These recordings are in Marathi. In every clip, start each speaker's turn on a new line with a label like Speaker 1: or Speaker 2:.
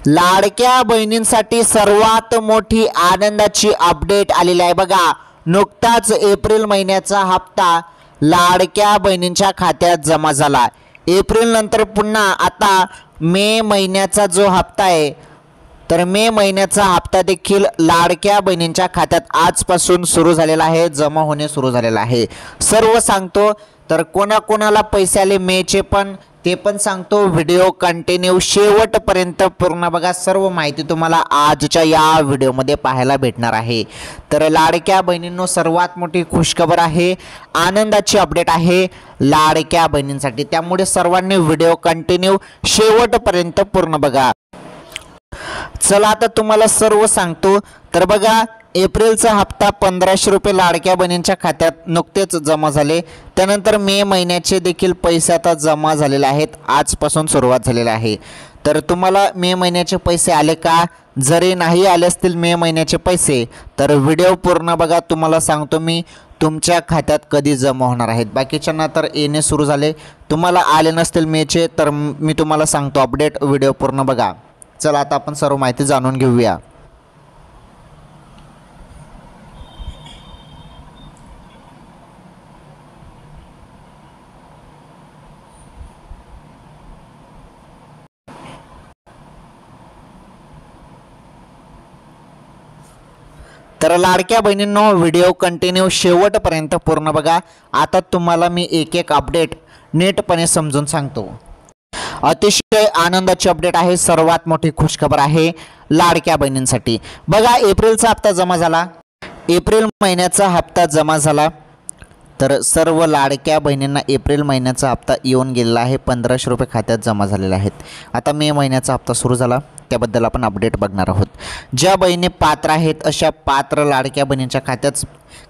Speaker 1: लाडक्या बहिणींसाठी सर्वात मोठी आनंदाची अपडेट आलेली आहे बघा। नुकताच एप्रिल महिन्याचा हप्ता लाडक्या बहिणींच्या खात्यात जमा झाला। एप्रिल नंतर पुन्हा आता मे महिन्याचा जो हप्ता आहे तर मे महिन्याचा हप्ता देखील लाडक्या बहिणींच्या खात्यात आजपासून सुरू झालेला आहे, जमा होणे सुरू झालेला आहे। सर्व सांगतो तर कोणाकोणाला पैसे आले मेचे पण ते पण सांगतो। व्हिडिओ कंटिन्यू शेवटपर्यंत पूर्ण बघा, सर्व माहिती तुम्हाला आजच्या या व्हिडिओमध्ये पाहायला भेटणार आहे। तर लाडक्या बहिणींनो सर्वात मोठी खुशखबर आहे, आनंदाची अपडेट आहे लाडक्या बहिणींसाठी, त्यामुळे सर्वांनी व्हिडिओ कंटिन्यू शेवटपर्यंत पूर्ण बघा। चला आता तुम्हाला सर्व सांगतो तर बघा, एप्रिलचा हप्ता 1500 रुपये लाडक्या बहिणींच्या खात्यात नुकतेच जमा झाले। त्यानंतर मे महिन्याचे देखील पैसे आता जमा झालेले आहेत, आजपासून सुरुवात झालेली आहे। तर तुम्हाला मे महिन्याचे पैसे आले का? जरी नाही आले असतील मे महिन्याचे पैसे तर व्हिडिओ पूर्ण बघा, तुम्हाला सांगतो मी तुमच्या खात्यात कधी जमा होणार आहेत। बाकीच्यांना तर येणे सुरू झाले, तुम्हाला आले नसतील मेचे तर मी तुम्हाला सांगतो अपडेट, व्हिडिओ पूर्ण बघा। चला आता आपण सर्व माहिती जाणून घेऊया। तर लाडक्या बहिणींनो व्हिडिओ कंटिन्यू शेवटपर्यंत पूर्ण बघा। आता तुम्हाला मी एक एक अपडेट नीटपणे समजून सांगतो। अतिशय आनंदाची अपडेट आहे, सर्वात मोठी खुशखबर आहे लाडक्या बहिणींसाठी। बघा, एप्रिलचा हप्ता जमा झाला, एप्रिल महिन्याचा हप्ता जमा झाला। तर सर्व लाडक्या बहिणींना एप्रिल महिन्याचा हप्ता येऊन गेलेला आहे, 1500 रुपये खात्यात जमा झालेले आहेत। आता मे महिन्याचा हप्ता सुरू झाला, त्याबद्दल आपण अपडेट बघणार आहोत। ज्या बहिणी पात्र आहेत अशा पात्र लाडक्या बहिणींच्या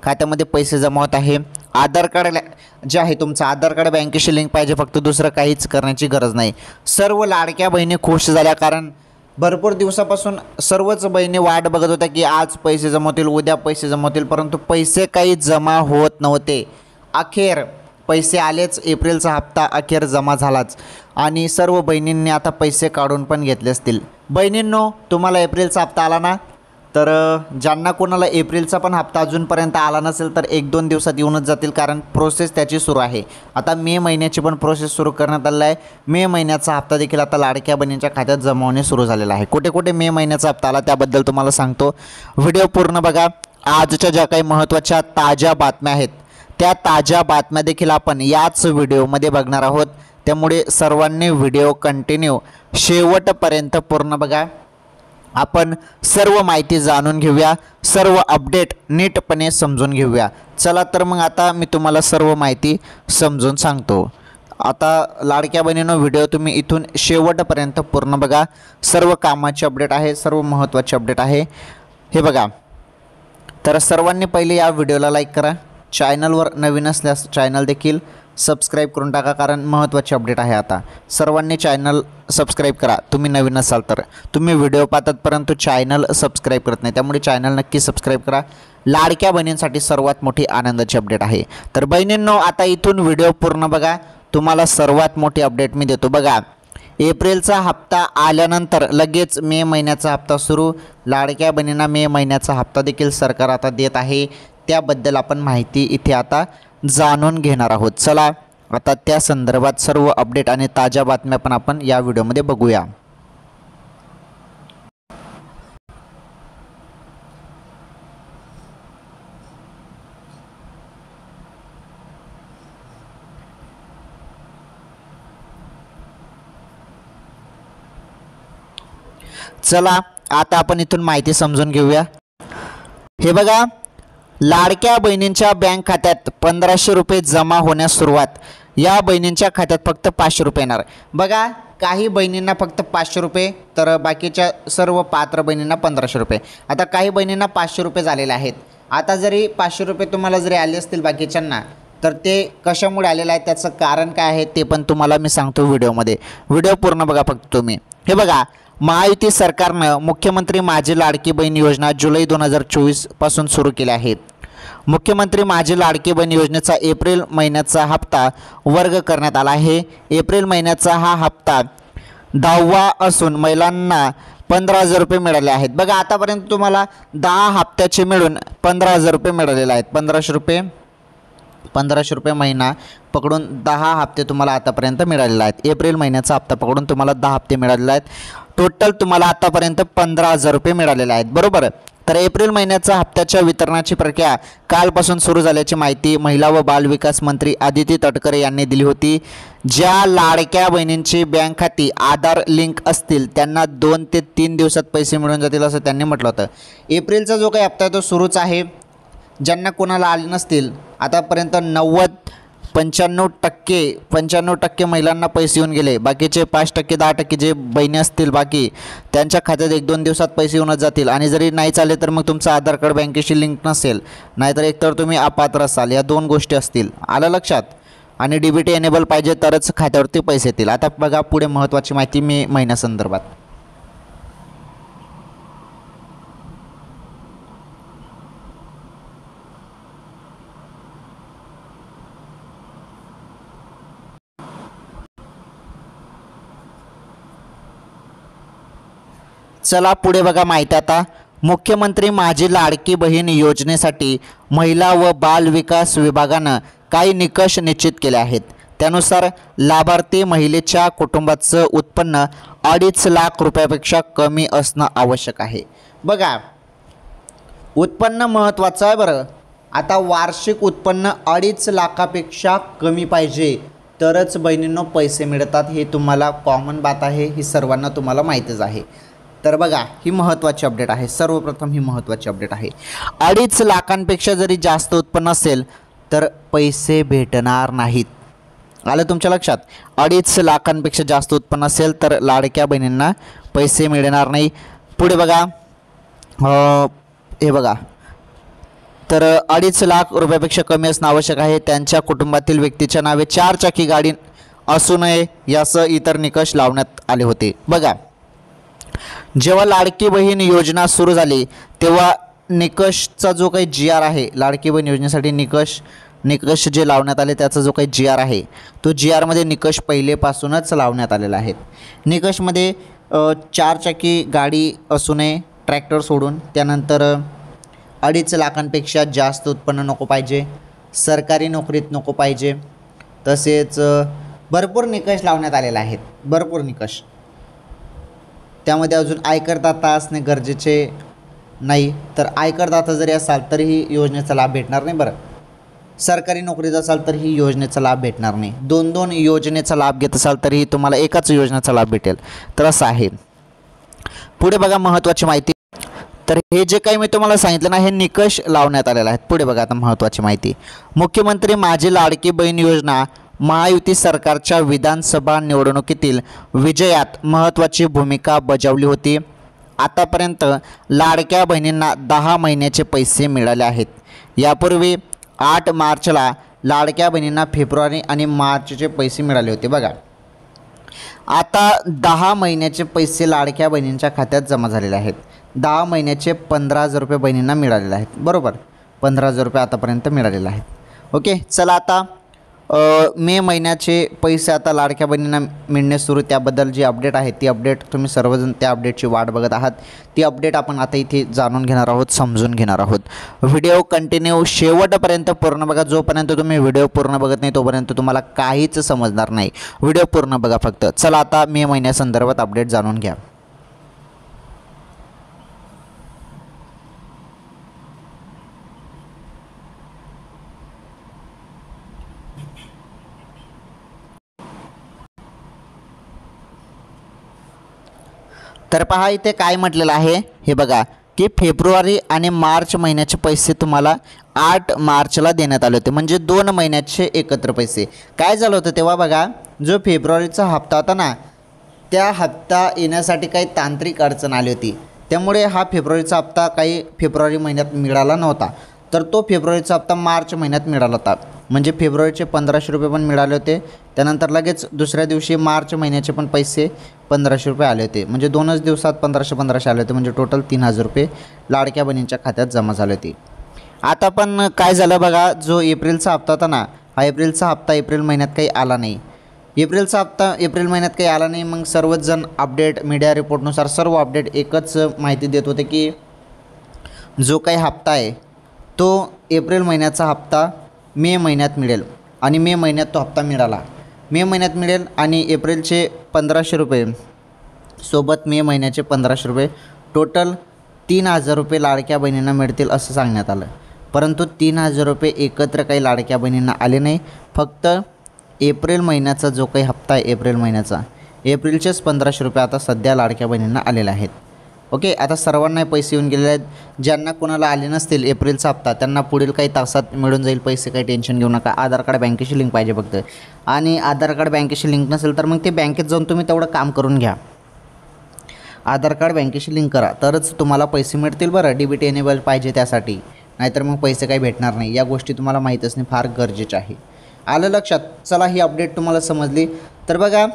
Speaker 1: खात्यामध्ये पैसे जमा होत आहे। आधार कार्ड जे आहे तुमचं आधार कार्ड बँकेशी लिंक पाहिजे, फक्त दुसरं काहीच करण्याची गरज नाही। सर्व लाडक्या बहिणी खुश झाल्या, कारण भरपूर दिवसापासून सर्वच बहिणी वाट बघत होत्या की आज पैसे जमा होतील, उद्या पैसे जमा होतील, परंतु पैसे काही जमा होत नव्हते। अखेर पैसे आलेच, एप्रिलचा हप्ता अखेर जमा झालाच आणि सर्व बहिणींनी आता पैसे काढून पण घेतले असतील। बहिणींनो, तुम्हाला एप्रिलचा हप्ता आला ना? तर ज्यांना कोणाला एप्रिलचा पण हप्ता अजूनपर्यंत आला नसेल तर 1-2 दिवसात येऊनच जातील, कारण प्रोसेस त्याची सुरू आहे। आता मे महिन्याची पण प्रोसेस सुरू करण्यात आलेला आहे। मे महिन्याचा हप्ता देखील आता लाडक्या बहिणींच्या खात्यात जमा होणे सुरू झालेला आहे। कुठे कुठे मे महिन्याचा हप्ता आला त्याबद्दल तुम्हाला सांगतो, व्हिडिओ पूर्ण बघा। आजच्या ज्या काही महत्त्वाच्या ताज्या बातम्या आहेत त्या ताज्या बातम्या देखील आपण याच व्हिडिओमध्ये बघणार आहोत, त्यामुळे सर्वांनी व्हिडिओ कंटिन्यू शेवटपर्यंत पूर्ण बघा। आपण सर्व माहिती जाणून घेऊया, सर्व अपडेट नीटपणे समजून घेऊया। चला तर मग आता मी तुम्हाला सर्व माहिती समजून सांगतो। आता लाडक्या बहिणींनो व्हिडिओ तुम्ही इथून शेवटपर्यंत पूर्ण बघा, सर्व कामाची अपडेट आहे, सर्व महत्त्वाची अपडेट आहे हे बघा। तर सर्वांनी पहिले या व्हिडिओला लाईक करा, चॅनलवर नवीन असल्यास चॅनल देखील सबस्क्राईब करून टाका, कारण महत्त्वाची अपडेट आहे। आता सर्वांनी चॅनल सबस्क्राईब करा, तुम्ही नवीन असाल तर। तुम्ही व्हिडिओ पाहतात परंतु चॅनल सबस्क्राईब करत नाही, त्यामुळे चॅनल नक्की सबस्क्राईब करा। लाडक्या बहिणींसाठी सर्वात मोठी आनंदाची अपडेट आहे। तर बहिणींनो आता इथून व्हिडिओ पूर्ण बघा, तुम्हाला सर्वात मोठी अपडेट मी देतो बघा। एप्रिलचा हप्ता आल्यानंतर लगेच मे महिन्याचा हप्ता सुरू, लाडक्या बहिणींना मे महिन्याचा हप्ता देखील सरकार आता देत आहे, त्याबद्दल आपण माहिती इथे आता जाणून घेणार आहोत। चला आता त्या संदर्भात सर्व अपडेट आणि ताज्या बातम्या पण आपण या व्हिडिओमध्ये बघूया। चला आता आपण इथून माहिती समजून घेऊया। हे बघा, लाडक्या बहिणींच्या बँक खात्यात 1500 रुपये जमा होण्यास सुरुवात। या बहिणींच्या खात्यात फक्त 500 रुपये येणार बघा। काही बहिणींना फक्त 500 रुपये, तर बाकीच्या सर्व पात्र बहिणींना 1500 रुपये। आता काही बहिणींना 500 रुपये झालेले आहेत। आता जरी 500 रुपये तुम्हाला जरी आले असतील बाकीच्यांना, तर ते कशामुळे आलेलं आहे त्याचं कारण काय आहे ते पण तुम्हाला मी सांगतो व्हिडिओमध्ये। व्हिडिओ पूर्ण बघा फक्त तुम्ही। हे बघा, महायुती सरकारनं मुख्यमंत्री माझी लाडकी बहीण योजना जुलै 2024 पासून सुरू केली आहे। मुख्यमंत्री माझी लाडकी बहीण योजनेचा एप्रिल महिन्याचा हप्ता वर्ग करण्यात आला आहे। एप्रिल महिन्याचा हा हप्ता 10वा असून महिलांना 15,000 रुपये मिळाले आहेत। बघा आतापर्यंत तुम्हाला 10 हप्त्याचे मिळून 15,000 रुपये मिळालेले आहेत। 1500 रुपये महिना पकडून 10 हप्ते तुम्हाला आतापर्यंत मिळालेले आहेत। एप्रिल महिन्याचा हप्ता पकडून तुम्हाला 10 हप्ते मिळालेले आहेत। टोटल तुम्हाला आतापर्यंत 15,000 रुपये मिळालेले आहेत, बरोबर। तर एप्रिल महिन्याचा हप्त्याच्या वितरणाची प्रक्रिया कालपासून सुरू झाल्याची माहिती महिला व बाल विकास मंत्री आदिती तटकरे यांनी दिली होती। ज्या लाडक्या बहिणींची बँक खाती आधार लिंक असतील त्यांना 2 ते 3 दिवसात पैसे मिळून जातील असं त्यांनी म्हटलं होतं। एप्रिलचा जो काही हप्ता आहे तो सुरूच आहे। ज्यांना कोणाला आले नसतील आतापर्यंत 95% महिलांना पैसे येऊन गेले। बाकीचे 5% 10% जे बहिणी असतील बाकी त्यांच्या खात्यात 1-2 दिवसात पैसे येऊनच जातील। आणि जरी नाही चालले तर मग तुमचं आधार कार्ड बँकेशी लिंक नसेल, नाहीतर एकतर तुम्ही अपात्र असाल, या 2 गोष्टी असतील। आलं लक्षात? आणि DBT एनेबल पाहिजे तरच खात्यावरती पैसे येतील। आता बघा पुढे महत्त्वाची माहिती मे महिन्यासंदर्भात। चला पुढे बघा माहिती आता। मुख्यमंत्री माझी लाडकी बहीण योजनेसाठी महिला व बाल विकास विभागानं काही निकष निश्चित केले आहेत। त्यानुसार लाभार्थी महिलेच्या कुटुंबाचं उत्पन्न 2.5 लाख रुपयापेक्षा कमी असणं आवश्यक आहे। बघा उत्पन्न महत्त्वाचं आहे बरं। आता वार्षिक उत्पन्न 2.5 लाखापेक्षा कमी पाहिजे तरच बहिणींनो पैसे मिळतात। हे तुम्हाला कॉमन बात आहे, ही सर्वांना तुम्हाला माहीतच आहे। तर बघा ही महत्त्वाची अपडेट आहे। सर्वप्रथम ही महत्त्वाची अपडेट आहे। 2.5 लाखांपेक्षा जरी जास्त उत्पन्न असेल तर पैसे भेटणार नाहीत। आलं तुमच्या लक्षात? 2.5 लाखांपेक्षा जास्त उत्पन्न असेल तर लाडक्या बहिणींना पैसे मिळणार नाही। पुढे बघा हे बघा, तर 2.5 लाख रुपयापेक्षा कमी असणं आवश्यक आहे। त्यांच्या कुटुंबातील व्यक्तीच्या नावे 4 चाकी गाडी असू नये यासह इतर निकष लावण्यात आले होते। बघा जेव्हा लाडकी बहीण योजना सुरू झाली तेव्हा निकषचा जो काही GR आहे, लाडकी बहीण योजनेसाठी निकष जे लावण्यात आले त्याचा जो काही GR आहे तो GR मध्ये निकष पहिलेपासूनच लावण्यात आलेला आहे। निकषमध्ये 4 चाकी गाडी असू नये ट्रॅक्टर सोडून, त्यानंतर 2.5 लाखांपेक्षा जास्त उत्पन्न नको पाहिजे, सरकारी नोकरीत नको पाहिजे, तसेच भरपूर निकष लावण्यात आलेले आहेत, भरपूर निकष। त्यामध्ये अजून आयकरदाता असणे गरजेचे नाही, तर आयकरदाता जरी असाल तरीही योजनेचा लाभ भेटणार नाही बरं। सरकारी नोकरीत असाल तर ही योजनेचा लाभ भेटणार नाही। 2 योजनेचा लाभ घेत असाल तरीही तुम्हाला एकाच योजनेचा लाभ भेटेल, तर असं आहे। पुढे बघा महत्त्वाची माहिती। तर हे जे काही मी तुम्हाला सांगितलं ना हे निकष लावण्यात आलेले आहेत। पुढे बघा आता महत्त्वाची माहिती। मुख्यमंत्री माझी लाडकी बहीण योजना महायुती सरकारच्या विधानसभा निवडणुकीतील विजयात महत्त्वाची भूमिका बजावली होती। आतापर्यंत लाडक्या बहिणींना 10 महिन्याचे पैसे मिळाले आहेत। यापूर्वी 8 मार्चला लाडक्या बहिणींना फेब्रुवारी आणि मार्चचे पैसे मिळाले होते। बघा आता 10 महिन्याचे पैसे लाडक्या बहिणींच्या खात्यात जमा झालेले आहेत। 10 महिन्याचे 15,000 रुपये बहिणींना मिळालेले आहेत, बरोबर। 15,000 रुपये आतापर्यंत मिळालेले आहेत। ओके चला आता मे महिन्याचे पैसे आता लाडक्या बहिणींना मिळणे सुरू, त्याबद्दल जी अपडेट आहे ती अपडेट तुम्ही सर्वजण त्या अपडेटची वाट बघत आहात। ती अपडेट आपण आता इथे जाणून घेणार आहोत, समजून घेणार आहोत। व्हिडिओ कंटिन्यू शेवटपर्यंत पूर्ण बघा। जोपर्यंत तुम्ही व्हिडिओ पूर्ण बघत नाही तोपर्यंत तुम्हाला काहीच समजणार नाही। व्हिडिओ पूर्ण बघा फक्त। चला आता मे महिन्यासंदर्भात अपडेट जाणून घ्या। तर पहा इथे काय म्हटलेलं आहे हे बघा की फेब्रुवारी आणि मार्च महिन्याचे पैसे तुम्हाला 8 मार्चला देण्यात आले होते, म्हणजे 2 महिन्याचे एकत्र पैसे। काय झालं होतं तेव्हा बघा, जो फेब्रुवारीचा हप्ता होता ना त्या हप्ता येण्यासाठी काही तांत्रिक अडचण आली होती, त्यामुळे हा फेब्रुवारीचा हप्ता काही फेब्रुवारी महिन्यात मिळाला नव्हता, तर तो फेब्रुवारीचा हप्ता मार्च महिन्यात मिळाला होता। म्हणजे फेब्रुवारीचे 1500 रुपये पण मिळाले होते, त्यानंतर लगेच दुसऱ्या दिवशी मार्च महिन्याचे पण पैसे 1500 रुपये आले होते, म्हणजे 2च दिवसात 1500 आले होते, म्हणजे टोटल 3000 रुपये लाडक्या बहिणींच्या खात्यात जमा झाले होते। आता पण काय झालं बघा, जो एप्रिलचा हप्ता होता ना, हा एप्रिलचा हप्ता एप्रिल महिन्यात काही आला नाही, एप्रिलचा हप्ता एप्रिल महिन्यात काही आला नाही. मग सर्वच जण अपडेट मीडिया रिपोर्टनुसार सर्व अपडेट एकच माहिती देत होते की जो काही हप्ता आहे तो एप्रिल महिन्याचा हप्ता मे महिन्यात मिळेल आणि मे महिन्यात तो हप्ता मिळाला. मे महिन्यात मिळेल आणि एप्रिलचे 1500 रुपये सोबत मे महिन्याचे 1500 रुपये टोटल 3000 रुपये लाडक्या बहिणींना मिळतील असं सांगण्यात आलं. परंतु 3000 रुपये एकत्र काही लाडक्या बहिणींना आले नाही. फक्त एप्रिल महिन्याचा जो काही हप्ता आहे एप्रिल महिन्याचा एप्रिलचेच 1500 रुपये आता सध्या लाडक्या बहिणींना आलेले आहेत. ओके, आता सर्वांना पैसे येऊन गेलेले आहेत. ज्यांना कोणाला आले नसतील एप्रिलचा हप्ता त्यांना पुढील काही तासात मिळून जाईल पैसे. काही टेन्शन घेऊ नका. आधार कार्ड बँकेशी लिंक पाहिजे फक्त. आणि आधार कार्ड बँकेशी लिंक नसेल तर मग ते बँकेत जाऊन तुम्ही तेवढं काम करून घ्या. आधार कार्ड बँकेशी लिंक करा तरच तुम्हाला पैसे मिळतील बरं. DBT एनेबल पाहिजे त्यासाठी, नाहीतर मग पैसे काही भेटणार नाही. या गोष्टी तुम्हाला माहीत असणे फार गरजेचे आहे. आलं लक्षात? चला, ही अपडेट तुम्हाला समजली तर बघा.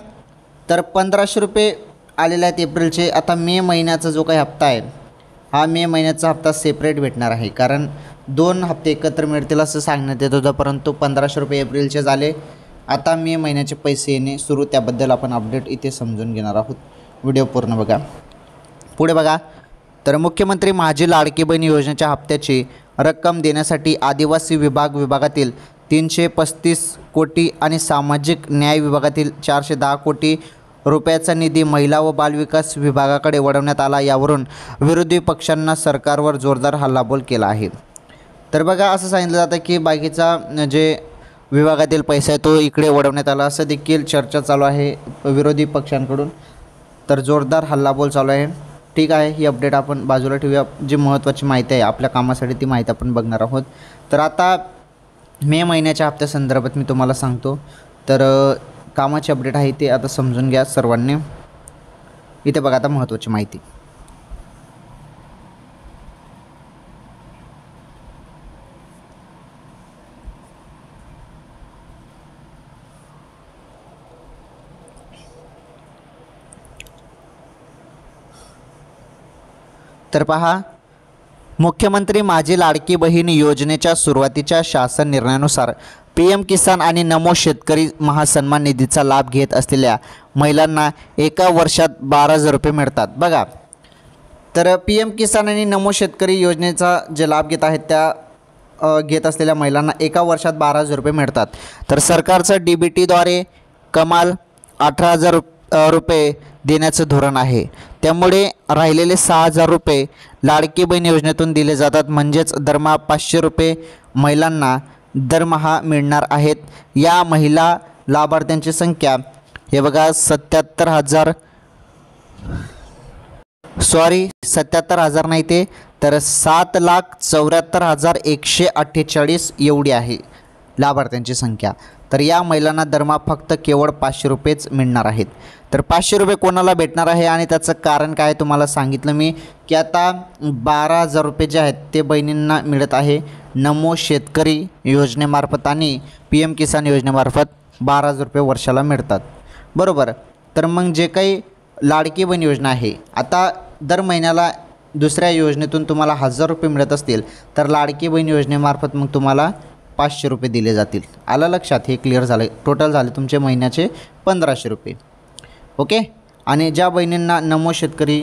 Speaker 1: तर 1500 रुपये आलेले आहेत एप्रिलचे. आता मे महिन्याचा जो काही हप्ता आहे हा मे महिन्याचा हप्ता सेपरेट भेटणार आहे, कारण 2 हप्ते एकत्र मिळतील असं सांगण्यात येत होतं. परंतु 1500 रुपये एप्रिलचे झाले. आता मे महिन्याचे पैसे येणे सुरू, त्याबद्दल आपण अपडेट इथे समजून घेणार आहोत. व्हिडिओ पूर्ण बघा. पुढे बघा. तर मुख्यमंत्री माझी लाडकी बहीण योजनेच्या हप्त्याची रक्कम देण्यासाठी आदिवासी विभागातील 335 कोटी आणि सामाजिक न्याय विभागातील 410 कोटी रुपयाचा निधी महिला व बालविकास विभागाकडे वळवण्यात आला. यावरून विरोधी पक्षांना सरकारवर जोरदार हल्लाबोल केला आहे. तर बघा, असं सांगितलं जातं की बाकीचा जे विभागातील पैसा आहे तो इकडे वळवण्यात आला, असं देखील चर्चा चालू आहे विरोधी पक्षांकडून. तर जोरदार हल्लाबोल चालू आहे. ठीक आहे, ही अपडेट आपण बाजूला ठेवूया. जी महत्त्वाची माहिती आहे आपल्या कामासाठी ती माहिती आपण बघणार आहोत. तर आता मे महिन्याच्या हप्त्यासंदर्भात मी तुम्हाला सांगतो. तर कामाची अपडेट आहे ते आता समजून घ्या सर्वांनी. इथे बघा आता महत्त्वाची माहिती. तर पहा, मुख्यमंत्री माझी लाडकी बहीण योजनेच्या सुरुवातीच्या शासन निर्णयानुसार PM किसान आणि नमो शेतकरी महासन्मान निधीचा लाभ घेत असलेल्या महिलांना एका वर्षात 12,000 रुपये मिळतात. बघा, तर PM किसान आणि नमो शेतकरी योजनेचा जे लाभ घेत आहेत त्या घेत असलेल्या महिलांना एका वर्षात 12,000 रुपये मिळतात. तर सरकारचं DBTद्वारे कमाल 18,000 रुपये देण्याचं धोरण आहे. त्यामुळे राहिलेले 6,000 रुपये लाडकी बहीण योजनेतून दिले जातात. म्हणजेच दरमहा 500 रुपये महिलांना दरमहा मिळणार आहेत. या महिला लाभार्थ्यांची संख्या हे बघा 77,000 नाही ते तर 7,74,148 एवढी आहे लाभार्थ्यांची संख्या. तर या महिलांना दरमहा फक्त केवळ 500 रुपयेच मिळणार आहेत. तर 500 रुपये कोणाला भेटणार आहे आणि त्याचं कारण काय तुम्हाला सांगितलं मी की आता 12,000 रुपये जे आहेत ते बहिणींना मिळत आहे नमो शेतकरी योजनेमार्फत आणि PM किसान योजनेमार्फत 12,000 रुपये वर्षाला मिळतात, बरोबर. तर मग जे काही लाडकी बहीण योजना आहे, आता दर महिन्याला दुसऱ्या योजनेतून तुम्हाला 1,000 रुपये मिळत असतील तर लाडकी बहीण योजनेमार्फत मग तुम्हाला 500 रुपये दिले जातील. आलं लक्षात? हे क्लिअर झालं. टोटल झाले तुमचे महिन्याचे 1,500 रुपये. ओके. आणि ज्या बहिणींना नमो शेतकरी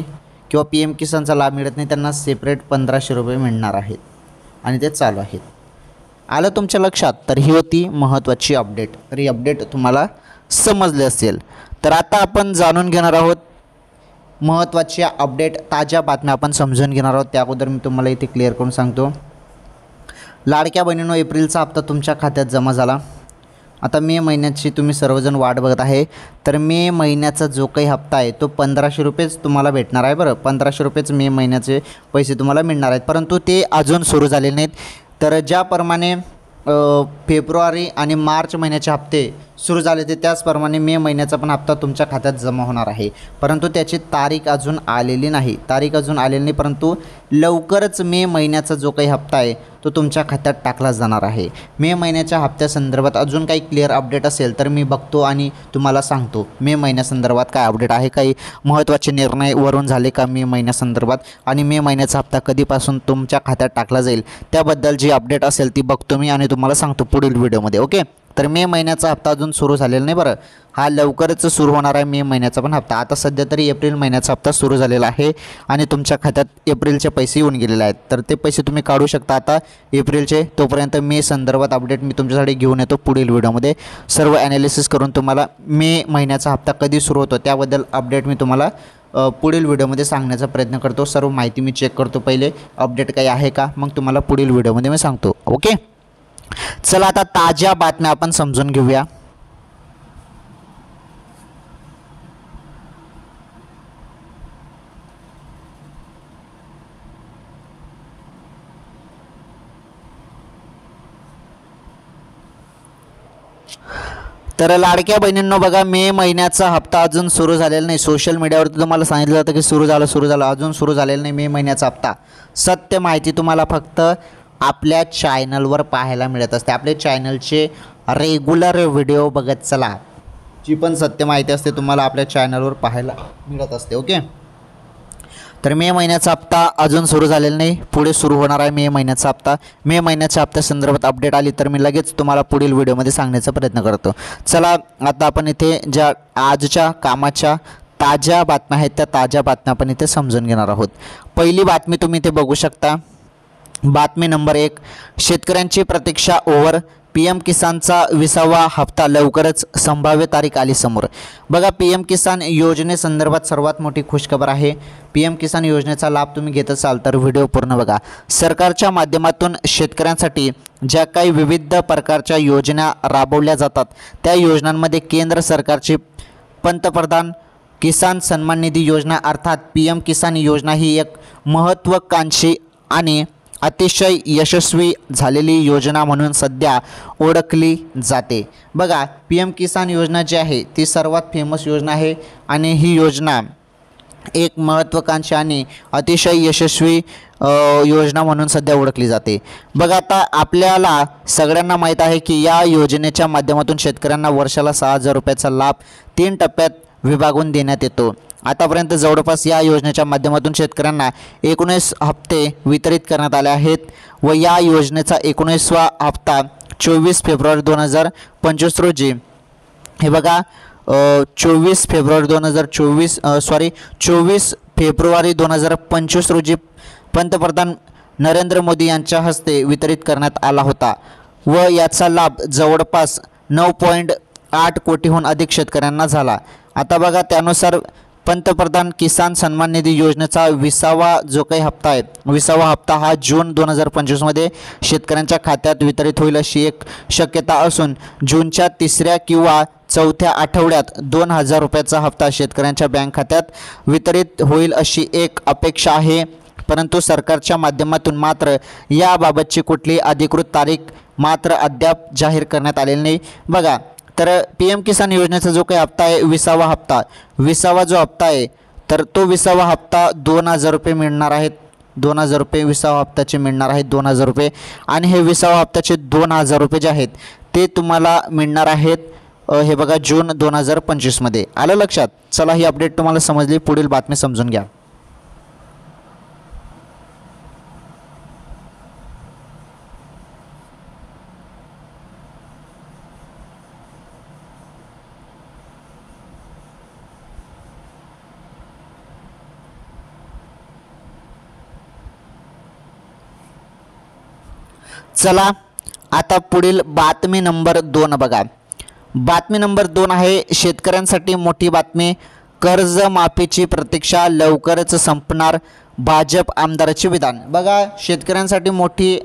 Speaker 1: किंवा PM किसानचा लाभ मिळत नाही त्यांना सेपरेट 1,500 रुपये मिळणार आहेत आणि ते चालू आहेत. आलं तुमच्या लक्षात? तर ही होती महत्त्वाची अपडेट. तर ही अपडेट तुम्हाला समजले असेल. तर आता आपण जाणून घेणार आहोत महत्त्वाच्या अपडेट, ताज्या बातम्या आपण समजून घेणार आहोत. त्या अगोदर मी तुम्हाला इथे क्लिअर करून सांगतो. लाडक्या बहिणींनो, एप्रिलचा हप्ता तुमच्या खात्यात जमा झाला. आता मे महिन्याची तुम्ही सर्वजण वाट बघत आहे. तर मे महिन्याचा जो काही हप्ता आहे तो 1,500 रुपयेच तुम्हाला भेटणार आहे, बरं. 1,500 रुपयेच मे महिन्याचे पैसे तुम्हाला मिळणार आहेत. परंतु ते अजून सुरू झालेले नाहीत. तर ज्याप्रमाणे फेब्रुवारी आणि मार्च महिन्याचे हप्ते सुरू झाले ते त्याचप्रमाणे मे महिन्याचा पण हप्ता तुमच्या खात्यात जमा होणार आहे. परंतु त्याची तारीख अजून आलेली नाही. परंतु लवकरच मे महिन्याचा जो काही हप्ता आहे तो तुमच्या खात्यात टाकला जाणार आहे. मे महिन्याच्या हप्त्यासंदर्भात अजून काही क्लिअर अपडेट असेल तर मी बघतो आणि तुम्हाला सांगतो मे महिन्यासंदर्भात काय अपडेट आहे, काही महत्त्वाचे निर्णय वरून झाले का मे महिन्यासंदर्भात, आणि मे महिन्याचा हप्ता कधीपासून तुमच्या खात्यात टाकला जाईल त्याबद्दल जी अपडेट असेल ती बघतो मी आणि तुम्हाला सांगतो पुढील व्हिडिओमध्ये. ओके. तर मे महिन्याचा हप्ता अजून सुरू झालेला नाही बरं, हा लवकरच सुरू होणार आहे मे महिन्याचा पण हप्ता. आता सध्या तरी एप्रिल महिन्याचा हप्ता सुरू झालेला आहे आणि तुमच्या खात्यात एप्रिलचे पैसे येऊन गेलेले आहेत, तर ते पैसे तुम्ही काढू शकता आता एप्रिलचे. तोपर्यंत मे संदर्भात अपडेट मी तुमच्यासाठी घेऊन येतो पुढील व्हिडिओमध्ये. सर्व ॲनालिसिस करून तुम्हाला मे महिन्याचा हप्ता कधी सुरू होतो त्याबद्दल अपडेट मी तुम्हाला पुढील व्हिडिओमध्ये सांगण्याचा प्रयत्न करतो. सर्व माहिती मी चेक करतो पहिले अपडेट काही आहे का, मग तुम्हाला पुढील व्हिडिओमध्ये मी सांगतो. ओके, चला आता ताज्या बातम्या आपण समजून घेऊया. तर लाडक्या बहिणींनो बघा, मे महिन्याचा हप्ता अजून सुरू झालेला नाही. सोशल मीडियावरती तुम्हाला सांगितलं जातं की सुरू झालं, अजून सुरू झालेलं नाही मे महिन्याचा हप्ता. सत्य माहिती तुम्हाला फक्त आपल्या चॅनलवर पाहायला मिळत असते. आपल्या चॅनलचे रेग्युलर व्हिडिओ बघत चला, जी पण सत्य माहिती असते तुम्हाला आपल्या चॅनलवर पाहायला मिळत असते. ओके, तर मे महिन्याचा हप्ता अजून सुरू झालेला नाही, पुढे सुरू होणार आहे मे महिन्याचा हप्ता. मे महिन्याच्या हप्त्या संदर्भात अपडेट आली तर मी लगेच तुम्हाला पुढील व्हिडिओमध्ये सांगण्याचा प्रयत्न करतो. चला आता आपण इथे ज्या आजच्या कामाच्या ताज्या बातम्या आहेत त्या ताज्या बातम्या आपण इथे समजून घेणार आहोत. पहिली बातमी तुम्ही इथे बघू शकता. बातमी नंबर 1, शेतकऱ्यांची प्रतीक्षा ओव्हर, PM किसानचा 20वा हप्ता लवकरच, संभाव्य तारीख आली समोर. बघा, PM किसान योजनेसंदर्भात सर्वात मोठी खुशखबर आहे. PM किसान योजनेचा लाभ तुम्ही घेत असाल तर व्हिडिओ पूर्ण बघा. सरकारच्या माध्यमातून शेतकऱ्यांसाठी ज्या काही विविध प्रकारच्या योजना राबवल्या जातात त्या योजनांमध्ये केंद्र सरकारची पंतप्रधान किसान सन्मान निधी योजना अर्थात PM किसान योजना ही एक महत्त्वाकांक्षी आणि अतिशय यशस्वी झालेली योजना म्हणून सध्या ओळखली जाते. बघा, PM किसान योजना जी आहे ती सर्वात फेमस योजना आहे आणि ही योजना एक महत्त्वाकांक्षी आणि अतिशय यशस्वी योजना म्हणून सध्या ओळखली जाते. बघा, आता आपल्याला सगळ्यांना माहीत आहे की या योजनेच्या माध्यमातून शेतकऱ्यांना वर्षाला 6,000 रुपयाचा लाभ 3 टप्प्यात विभागून देण्यात येतो. आतापर्यंत जवळपास या योजनेच्या माध्यमातून शेतकऱ्यांना 19 हप्ते वितरित करण्यात आले आहेत व या योजनेचा 19वा हप्ता 24 फेब्रुवारी 2025 रोजी, हे बघा 24 फेब्रुवारी 2025 रोजी पंतप्रधान नरेंद्र मोदी यांच्या हस्ते वितरित करण्यात आला होता व याचा लाभ जवळपास 9.8 कोटीहून अधिक शेतकऱ्यांना झाला. आता बघा, त्यानुसार पंतप्रधान किसान सन्मान निधी योजनेचा 20वा जो काही हप्ता आहे, 20वा हप्ता हा जून 2025मध्ये शेतकऱ्यांच्या खात्यात वितरित होईल अशी एक शक्यता असून जूनच्या 3ऱ्या किंवा 4थ्या आठवड्यात 2,000 रुपयाचा हप्ता शेतकऱ्यांच्या बँक खात्यात वितरित होईल अशी एक अपेक्षा आहे. परंतु सरकारच्या माध्यमातून मात्र याबाबतची कुठली अधिकृत तारीख मात्र अद्याप जाहीर करण्यात आलेली नाही. बघा, तर PM किसान योजनेचा जो काही हप्ता आहे 20वा जो हप्ता आहे तर तो 20वा हप्ता 2,000 रुपये मिळणार आहेत. 2,000 रुपये 20वा हप्त्याचे मिळणार आहेत 2,000 रुपये आणि हे 20वा हप्त्याचे 2,000 रुपये जे आहेत ते तुम्हाला मिळणार आहेत हे बघा जून 2025मध्ये. आलं लक्षात? चला, ही अपडेट तुम्हाला समजली, पुढील बातमी समजून घ्या. चला आता पुढील बातमी नंबर 2 बघा. बातमी नंबर 2 आहे शेतकऱ्यांसाठी मोठी बातमी. कर्जमाफीची प्रतीक्षा लवकरच संपणार, भाजप आमदाराचे विधान. बघा, शेतकऱ्यांसाठी मोठी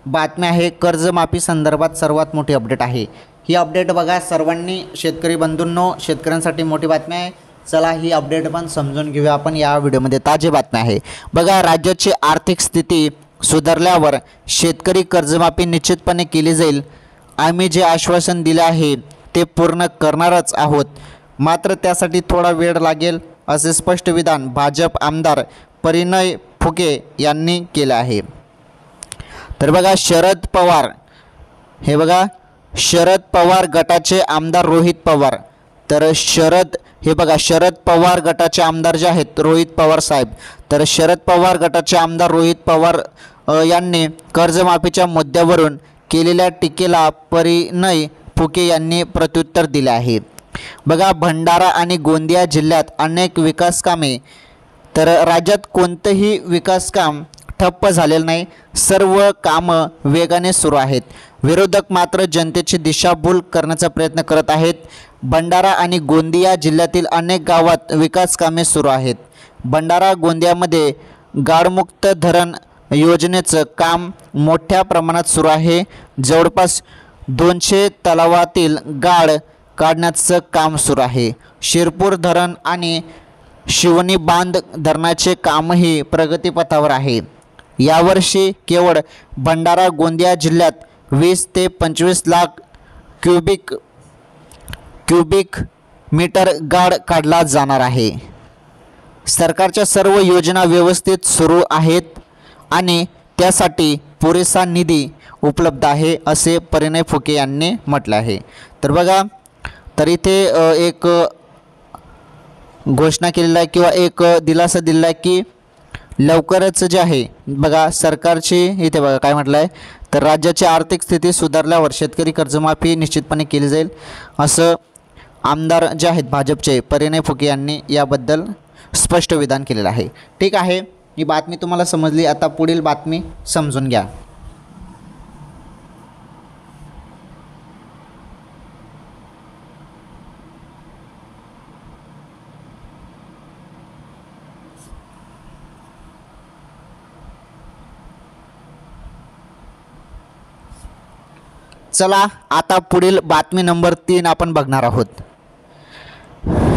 Speaker 1: बातमी आहे. कर्जमाफी संदर्भात सर्वात मोठी अपडेट आहे ही. अपडेट बघा सर्वांनी, शेतकरी बंधूंनो, शेतकऱ्यांसाठी मोठी बातमी आहे. चला, ही अपडेट पण समजून घेऊया आपण या व्हिडिओमध्ये. ताजी बातमी आहे. बघा, राज्याची आर्थिक स्थिती सुधारल्यावर शेतकरी कर्जमाफी निश्चितपणे केली जाईल. आम्ही जे आश्वासन दिले आहे ते पूर्ण करणारच आहोत, मात्र त्यासाठी थोडा वेळ लागेल असे स्पष्ट विधान भाजप आमदार परिणय फुके यांनी केले आहे. तर बघा, शरद पवार, हे बघा शरद पवार गटाचे आमदार रोहित पवार. तर शरद पवार गटाचे आमदार जे आहेत रोहित पवार साहेब, तर शरद पवार गटाचे आमदार रोहित पवार यांनी कर्जमाफीच्या मुद्द्यावरून केलेल्या टीकेला परिणय फुके यांनी प्रत्युत्तर दिले आहे। बघा, भंडारा आणि गोंदिया जिल्ह्यात अनेक विकास कामे, तर राज्यात कोणतंही विकास काम ठप्प झालेलं नाही, सर्व कामं वेगाने सुरू आहेत। विरोधक मात्र जनतेची दिशाभूल करण्याचा प्रयत्न करत आहेत। भंडारा आणि गोंदिया जिल्ह्यातील अनेक गावात विकास कामे सुरू आहेत। भंडारा गोंदियामध्ये गाळमुक्त धरण योजनेचं काम मोठ्या प्रमाणात सुरू आहे। जवळपास 200 तलावातील गाळ काढण्याचं काम सुरू आहे। शिरपूर धरण आणि शिवनी बांध धरणाचे कामही प्रगतीपथावर आहे। यावर्षी केवळ भंडारा गोंदिया जिल्ह्यात 20 ते 25 लाख क्युबिक मीटर गाळ काढला जाणार आहे। सरकारच्या सर्व योजना व्यवस्थित सुरू आहेत आणि त्यासाठी पुरेसा निधी उपलब्ध आहे, असे परिणय फुके यांनी म्हटले आहे। तर बघा, तर इथे एक घोषणा केलेला आहे किंवा एक दिलासा दिलेला आहे की लवकरच जे आहे बघा सरकारची, इथे बघा काय म्हटलं आहे, तर राज्याची आर्थिक स्थिती सुधारल्यावर शेतकरी कर्जमाफी निश्चितपणे केली जाईल, असं आमदार जे आहेत भाजपचे परिणय फुके यांनी याबद्दल स्पष्ट विधान केलेलं आहे। ठीक आहे, ही बातमी तुम्हाला समजली। आता पुढील बातमी समजून घ्या। चला, आता पुढील बातमी नंबर 3 आपण बघणार आहोत।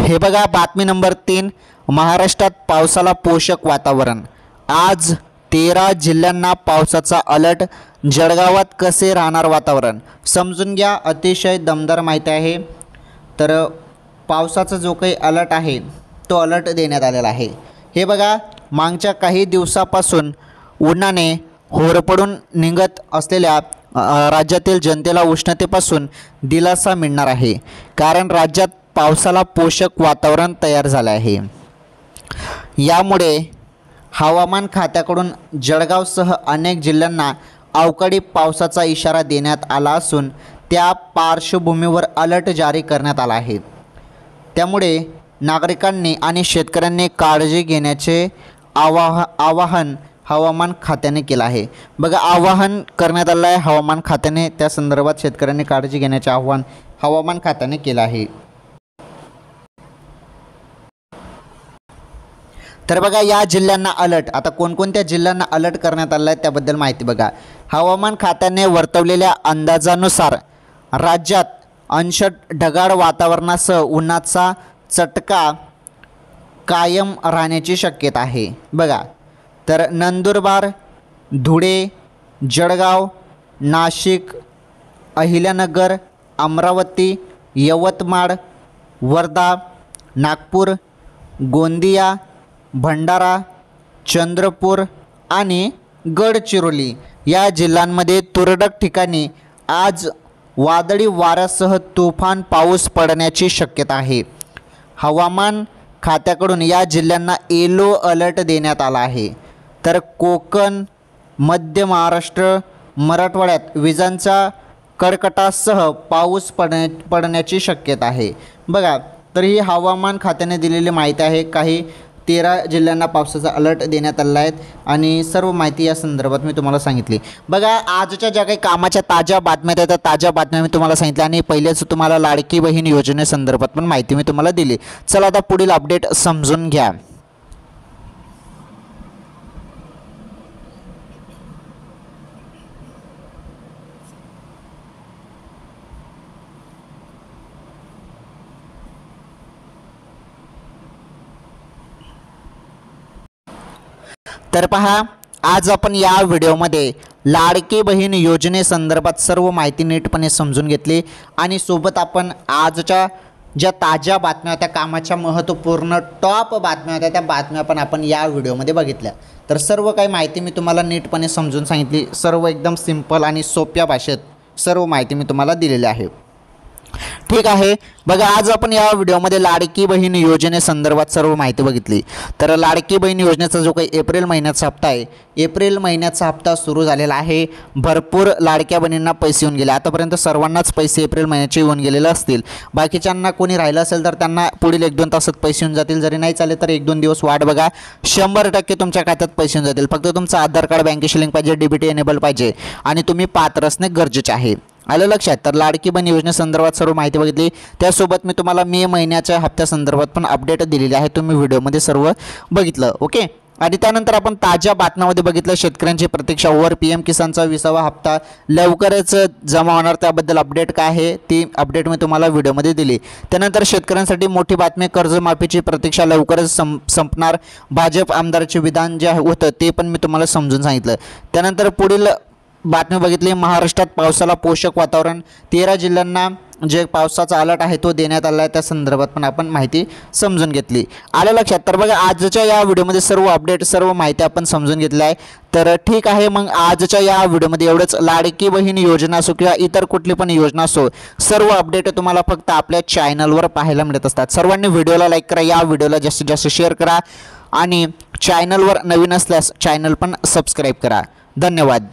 Speaker 1: हे बघा, बातमी नंबर 3, महाराष्ट्रात पावसाला पोषक वातावरण। आज 13 जिल्ह्यांना पावसाचा अलर्ट। जळगावात कसे राहणार वातावरण समजून घ्या, अतिशय दमदार माहिती आहे। तर पावसाचा जो काही अलर्ट आहे तो अलर्ट देण्यात आलेला आहे। हे बघा, मागच्या काही दिवसापासून उन्हाने होरपळून निघत असलेल्या राज्यातील जनतेला उष्णतेपासून दिलासा मिळणार आहे, कारण राज्यात पावसाला पोषक वातावरण तयार झाले आहे। यामुळे हवामान खात्याकडून जळगावसह अनेक जिल्ह्यांना अवकाळी पावसाचा इशारा देण्यात आला असून त्या पार्श्वभूमीवर अलर्ट जारी करण्यात आला आहे। त्यामुळे नागरिकांनी आणि शेतकऱ्यांनी काळजी घेण्याचे आवाहन हवामान खात्याने केलं आहे। बघा, आवाहन करण्यात आलं आहे हवामान खात्याने, त्या संदर्भात शेतकऱ्यांनी काळजी घेण्याचे आवाहन हवामान खात्याने केलं आहे। तर बघा, या जिल्ह्यांना अलर्ट, आता कोणकोणत्या जिल्ह्यांना अलर्ट करण्यात आलं आहे त्याबद्दल माहिती बघा। हवामान खात्याने वर्तवलेल्या अंदाजानुसार राज्यात अंशतः ढगाळ वातावरणासह उन्हाचा चटका कायम राहण्याची शक्यता आहे। बघा, तर नंदुरबार, धुळे, जळगाव, नाशिक, अहिल्यानगर, अमरावती, यवतमाळ, वर्धा, नागपूर, गोंदिया, भंडारा, चंद्रपूर आणि गडचिरोली या जिल्ह्यांमध्ये तुरळक ठिकाणी आज वादळी वाऱ्यासह तुफान पाऊस पडण्याची शक्यता आहे। हवामान खात्याकडून या जिल्ह्यांना येलो अलर्ट देण्यात आला आहे। तर कोकण, मध्य महाराष्ट्र, मराठवाड्यात विजांचा कडकडाटासह पाऊस पडण्याची शक्यता आहे। बघा, तर ही हवामान खात्याने दिलेली माहिती आहे। काही 13 जिल्ह्यांना पावसाचा अलर्ट देण्यात आला आहे आणि सर्व माहिती या संदर्भात मी तुम्हाला सांगितली। बघा, आजच्या ज्या काही कामाच्या ताज्या बातम्या आहेत त्या ताज्या बातम्या मी तुम्हाला सांगितल्या आणि पहिलेच तुम्हाला लाडकी बहीण योजनेसंदर्भात पण माहिती मी तुम्हाला दिली। चला, आता पुढील अपडेट समजून घ्या। तर पहा, आज आपण या व्हिडिओमध्ये लाडकी बहीण योजनेसंदर्भात सर्व माहिती नीटपणे समजून घेतली आणि सोबत आपण आजच्या ज्या ताज्या बातम्या होत्या, कामाच्या महत्त्वपूर्ण टॉप बातम्या होत्या, त्या बातम्या पण आपण या व्हिडिओमध्ये बघितल्या। तर सर्व काही माहिती मी तुम्हाला नीटपणे समजून सांगितली। सर्व एकदम सिंपल आणि सोप्या भाषेत सर्व माहिती मी तुम्हाला दिलेली आहे। ठीक आहे, बघा आज आपण या व्हिडिओमध्ये लाडकी बहीण योजनेसंदर्भात सर्व माहिती बघितली। तर लाडकी बहीण योजनेचा जो काही एप्रिल महिन्याचा हप्ता आहे, एप्रिल महिन्याचा हप्ता सुरू झालेला आहे। भरपूर लाडक्या बहिणींना पैसे येऊन गेले, आतापर्यंत सर्वांनाच पैसे एप्रिल महिन्याचे येऊन गेलेले असतील। बाकीच्यांना कोणी राहिलं असेल तर त्यांना पुढील 1-2 तासात पैसे येऊन जातील, जरी नाही चालेल तर 1-2 दिवस वाट बघा, 100% तुमच्या खात्यात पैसे येऊन जातील। फक्त तुमचं आधार कार्ड बँकेशी लिंक पाहिजे, डीबीटी एनेबल पाहिजे आणि तुम्ही पात्र असणे गरजेचे आहे। आलं लक्षात? तर लाडकी बहीण योजनेसंदर्भात सर्व माहिती बघितली, त्यासोबत मी तुम्हाला मे महिन्याच्या हप्त्यासंदर्भात पण अपडेट दिलेली आहे, तुम्ही व्हिडिओमध्ये सर्व बघितलं। ओके, आणि त्यानंतर आपण ताज्या बातम्यामध्ये बघितलं शेतकऱ्यांची प्रतीक्षा ओव्हर, PM किसानचा 20वा हप्ता लवकरच जमा होणार, त्याबद्दल अपडेट काय आहे ती अपडेट मी तुम्हाला व्हिडिओमध्ये दिली। त्यानंतर शेतकऱ्यांसाठी मोठी बातमी, कर्जमाफीची प्रतीक्षा लवकरच संपणार, भाजप आमदाराचे विधान जे होतं ते पण मी तुम्हाला समजून सांगितलं। त्यानंतर पुढील बातमी बघितली, महाराष्ट्रात पावसाला पोषक वातावरण, 13 जिल्ह्यांना जे पावसाचा अलर्ट आहे तो देण्यात आला आहे, त्या संदर्भात पण आपण माहिती समजून घेतली। आलं लक्षात? तर बघा आजच्या या व्हिडिओमध्ये सर्व अपडेट सर्व माहिती आपण समजून घेतली आहे। तर ठीक आहे, मग आजच्या या व्हिडिओमध्ये एवढंच। लाडकी बहीण योजना असो किंवा इतर कुठली पण योजना असो, सर्व अपडेट तुम्हाला फक्त आपल्या चॅनलवर पाहायला मिळत असतात। सर्वांनी व्हिडिओला लाईक करा, या व्हिडिओला जास्तीत जास्त शेअर करा आणि चॅनलवर नवीन असल्यास चॅनल पण सबस्क्राईब करा। धन्यवाद।